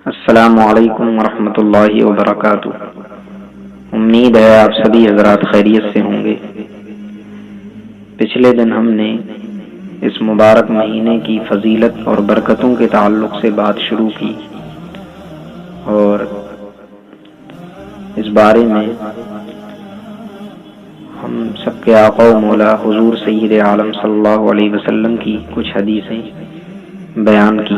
السلام علیکم ورحمۃ اللہ وبرکاتہ۔ امید ہے آپ سبھی حضرات خیریت سے ہوں گے۔ پچھلے دن ہم نے اس مبارک مہینے کی فضیلت اور برکتوں کے تعلق سے بات شروع کی اور اس بارے میں ہم سب کے آقا و مولا حضور سید عالم صلی اللہ علیہ وسلم کی کچھ حدیثیں بیان کی۔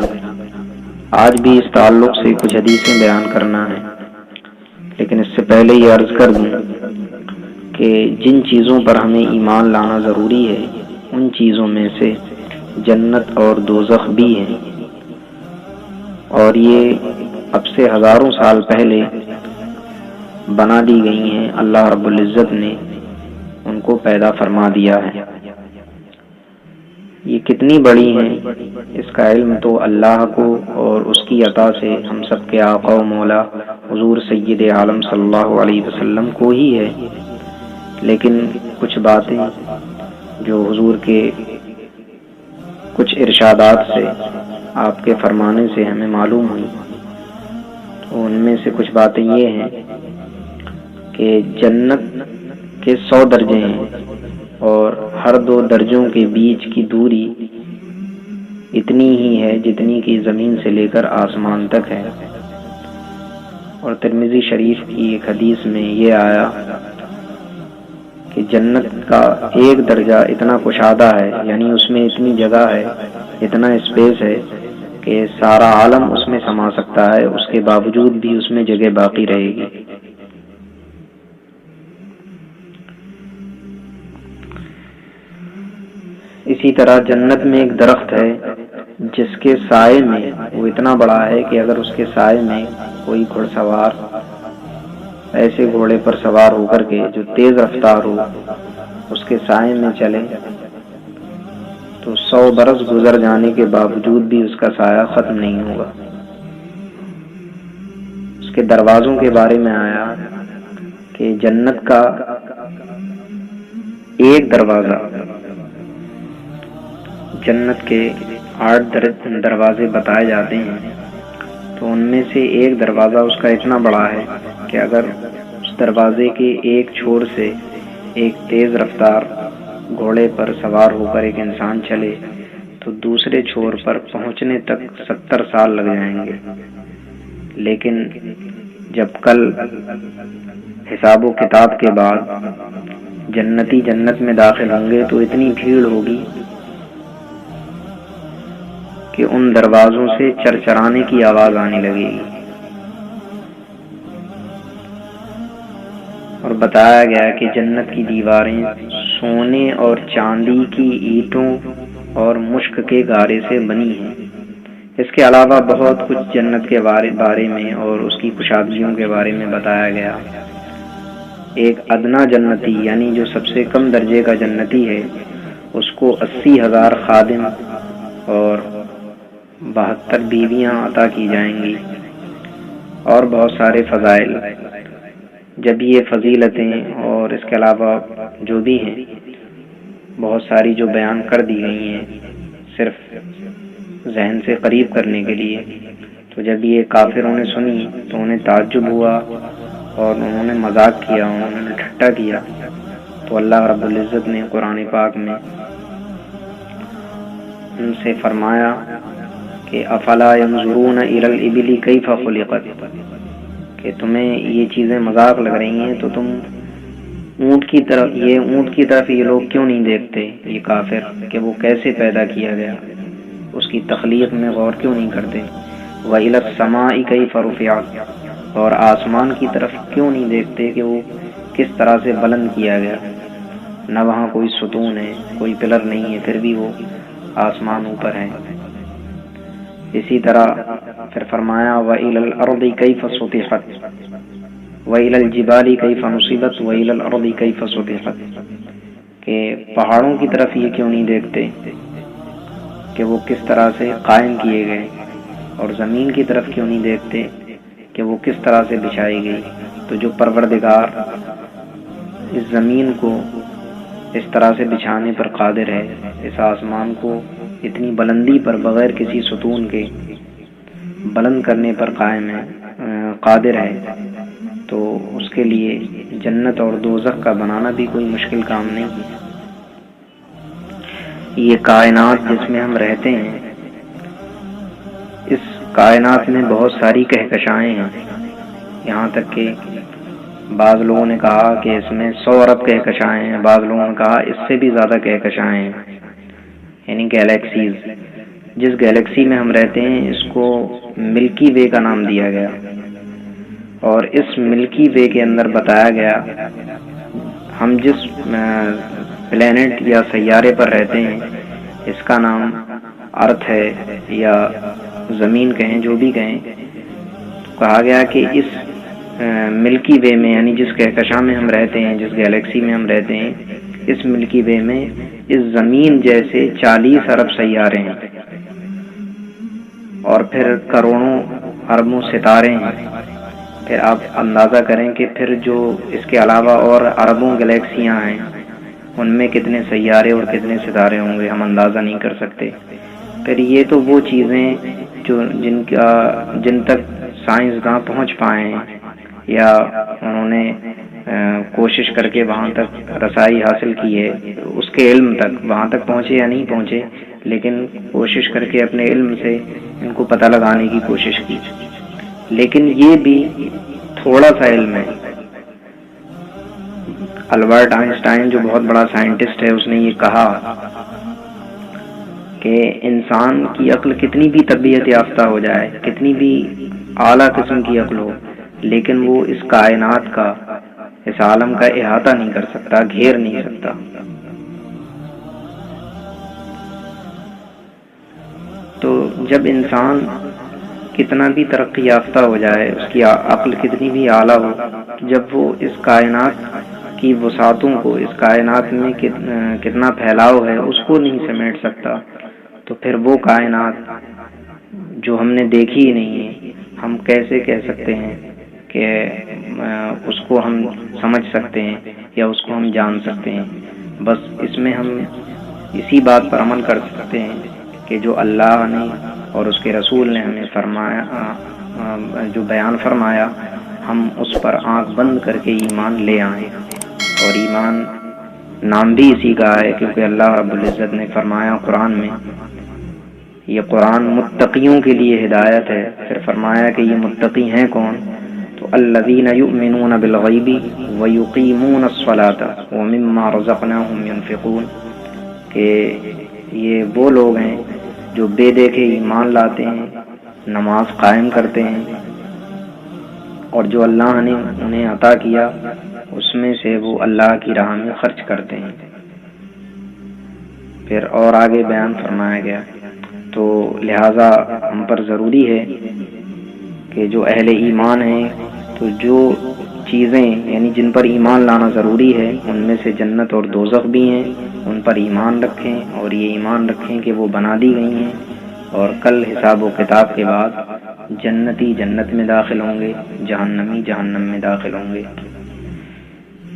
آج بھی اس تعلق سے کچھ حدیثیں بیان کرنا ہے، لیکن اس سے پہلے یہ عرض کر دوں کہ جن چیزوں پر ہمیں ایمان لانا ضروری ہے ان چیزوں میں سے جنت اور دوزخ بھی ہیں، اور یہ اب سے ہزاروں سال پہلے بنا دی گئی ہیں۔ اللہ رب العزت نے ان کو پیدا فرما دیا ہے۔ یہ کتنی بڑی ہیں اس کا علم تو اللہ کو اور اس کی عطا سے ہم سب کے آقا و مولا حضور سید عالم صلی اللہ علیہ وسلم کو ہی ہے، لیکن کچھ باتیں جو حضور کے کچھ ارشادات سے، آپ کے فرمانے سے ہمیں معلوم ہوئی، تو ان میں سے کچھ باتیں یہ ہیں کہ جنت کے 100 درجے ہیں اور ہر 2 درجوں کے بیچ کی دوری اتنی ہی ہے جتنی کہ زمین سے لے کر آسمان تک ہے۔ اور ترمذی شریف کی ایک حدیث میں یہ آیا کہ جنت کا 1 درجہ اتنا کشادہ ہے، یعنی اس میں اتنی جگہ ہے، اتنا اسپیس ہے کہ سارا عالم اس میں سما سکتا ہے، اس کے باوجود بھی اس میں جگہ باقی رہے گی۔ اسی طرح جنت میں ایک درخت ہے جس کے سائے میں وہ اتنا بڑا ہے کہ اگر اس کے سائے میں کوئی گھڑ سوار ایسے گھوڑے پر سوار ہو کر کے جو تیز رفتار ہو اس کے سائے میں چلے تو 100 برس گزر جانے کے باوجود بھی اس کا سایہ ختم نہیں ہوگا۔ اس کے دروازوں کے بارے میں آیا کہ جنت کا ایک دروازہ، جنت کے 8 دروازے بتائے جاتے ہیں، تو ان میں سے ایک دروازہ اس کا اتنا بڑا ہے کہ اگر اس دروازے کے ایک چھوڑ سے ایک تیز رفتار گھوڑے پر سوار ہو کر ایک انسان چلے تو دوسرے چھوڑ پر پہنچنے تک 70 سال لگ جائیں گے، لیکن جب کل حساب و کتاب کے بعد جنتی جنت میں داخل ہوں گے تو اتنی بھیڑ ہوگی کہ ان دروازوں سے چرچرانے کی آواز آنے لگے گی۔ اور بتایا گیا کہ جنت کی دیواریں سونے اور چاندی کی اینٹوں اور مشک کے گارے سے بنی ہیں۔ اس کے علاوہ بہت کچھ جنت کے بارے میں اور اس کی کشادگیوں کے بارے میں بتایا گیا۔ ایک ادنا جنتی یعنی جو سب سے کم درجے کا جنتی ہے، اس کو 80,000 خادم اور 72 بیویاں عطا کی جائیں گی اور بہت سارے فضائل۔ جب یہ فضیلتیں اور اس کے علاوہ جو بھی ہیں بہت ساری جو بیان کر دی گئی ہیں صرف ذہن سے قریب کرنے کے لیے، تو جب یہ کافروں نے سنی تو انہیں تعجب ہوا اور انہوں نے مذاق کیا، انہوں نے ٹھٹا کیا، تو اللہ رب العزت نے قرآن پاک میں ان سے فرمایا کہ افلا ينظرون الى الابل کیف خلقت، کہ تمہیں یہ چیزیں مذاق لگ رہی ہیں تو تم اونٹ کی طرف یہ لوگ کیوں نہیں دیکھتے، یہ کافر، کہ وہ کیسے پیدا کیا گیا، اس کی تخلیق میں غور کیوں نہیں کرتے۔ وَإِلَى السَّمَاءِ كَيْفَ رُفِعَتْ، اور آسمان کی طرف کیوں نہیں دیکھتے کہ وہ کس طرح سے بلند کیا گیا، نہ وہاں کوئی ستون ہے، کوئی پلر نہیں ہے، پھر بھی وہ آسمان اوپر ہے۔ اسی طرح پھر فرمایا وَإِلَى الْأَرْضِ كَيْفَ سُطِحَتْ وَإِلَى الْجِبَالِ كَيْفَ نُصِبَتْ وَإِلَى الْأَرْضِ كَيْفَ سُطِحَتْ، کہ پہاڑوں کی طرف یہ کیوں نہیں دیکھتے کہ وہ کس طرح سے قائم کیے گئے، اور زمین کی طرف کیوں نہیں دیکھتے کہ وہ کس طرح سے بچھائی گئی۔ تو جو پروردگار اس زمین کو اس طرح سے بچھانے پر قادر ہے، اس آسمان کو اتنی بلندی پر بغیر کسی ستون کے بلند کرنے پر قائم ہے، قادر ہے، تو اس کے لیے جنت اور دوزخ کا بنانا بھی کوئی مشکل کام نہیں ہے۔ یہ کائنات جس میں ہم رہتے ہیں، اس کائنات میں بہت ساری کہکشائیں ہیں، یہاں تک کہ بعض لوگوں نے کہا کہ اس میں 100 ارب کہکشائیں ہیں، بعض لوگوں نے کہا اس سے بھی زیادہ کہکشائیں ہیں، یعنی گیلیکسیز۔ جس گیلیکسی میں ہم رہتے ہیں اس کو ملکی وے کا نام دیا گیا، اور اس ملکی وے کے اندر بتایا گیا ہم جس پلینٹ یا سیارے پر رہتے ہیں اس کا نام ارتھ ہے یا زمین کہیں، جو بھی کہیں۔ تو کہا گیا کہ اس ملکی وے میں، یعنی جس کہکشاں میں ہم رہتے ہیں، جس گیلیکسی میں ہم رہتے ہیں، اس ملکی وے میں اس زمین جیسے 40 ارب سیارے ہیں، اور پھر کروڑوں اربوں ستارے ہیں۔ پھر آپ اندازہ کریں کہ پھر جو اس کے علاوہ اور اربوں گلیکسیاں ہیں ان میں کتنے سیارے اور کتنے ستارے ہوں گے، ہم اندازہ نہیں کر سکتے۔ پھر یہ تو وہ چیزیں جو جن تک سائنسداں پہنچ پائے ہیں یا انہوں نے کوشش کر کے وہاں تک رسائی حاصل کی ہے، اس کے علم تک وہاں تک پہنچے یا نہیں پہنچے، لیکن کوشش کر کے اپنے علم سے ان کو پتہ لگانے کی کوشش کی۔ لیکن یہ بھی تھوڑا سا علم ہے۔ البرٹ آئنسٹائن جو بہت بڑا سائنٹسٹ ہے، اس نے یہ کہا کہ انسان کی عقل کتنی بھی تربیت یافتہ ہو جائے، کتنی بھی اعلیٰ قسم کی عقل ہو، لیکن وہ اس کائنات کا، اس عالم کا احاطہ نہیں کر سکتا، گھیر نہیں سکتا۔ تو جب انسان کتنا بھی ترقی یافتہ ہو جائے، اس کی عقل کتنی بھی اعلیٰ ہو، جب وہ اس کائنات کی وسعتوں کو، اس کائنات میں کتنا پھیلاؤ ہے، اس کو نہیں سمیٹ سکتا، تو پھر وہ کائنات جو ہم نے دیکھی ہی نہیں ہے، ہم کیسے کہہ سکتے ہیں کہ اس کو ہم سمجھ سکتے ہیں یا اس کو ہم جان سکتے ہیں؟ بس اس میں ہم اسی بات پر عمل کر سکتے ہیں کہ جو اللہ نے اور اس کے رسول نے ہمیں فرمایا، جو بیان فرمایا، ہم اس پر آنکھ بند کر کے ایمان لے آئیں۔ اور ایمان نام بھی اسی کا ہے، کیونکہ اللہ رب العزت نے فرمایا قرآن میں، یہ قرآن متقیوں کے لیے ہدایت ہے۔ پھر فرمایا کہ یہ متقی ہیں کون؟ تو الذین یؤمنون بالغیب ویقیمون الصلاۃ ومما رزقناہم ینفقون، کہ یہ وہ لوگ ہیں جو بے دیکھے ایمان لاتے ہیں، نماز قائم کرتے ہیں، اور جو اللہ نے انہیں عطا کیا اس میں سے وہ اللہ کی راہ میں خرچ کرتے ہیں۔ پھر اور آگے بیان فرمایا گیا، تو لہٰذا ہم پر ضروری ہے کہ جو اہل ایمان ہیں، تو جو چیزیں یعنی جن پر ایمان لانا ضروری ہے، ان میں سے جنت اور دوزخ بھی ہیں، ان پر ایمان رکھیں، اور یہ ایمان رکھیں کہ وہ بنا دی گئی ہیں، اور کل حساب و کتاب کے بعد جنتی جنت میں داخل ہوں گے، جہنمی جہنم میں داخل ہوں گے۔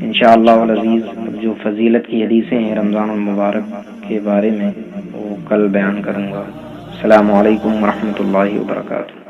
انشاءاللہ العزیز جو فضیلت کی حدیثیں ہیں رمضان المبارک کے بارے میں، وہ کل بیان کروں گا۔ السلام علیکم ورحمۃ اللہ وبرکاتہ۔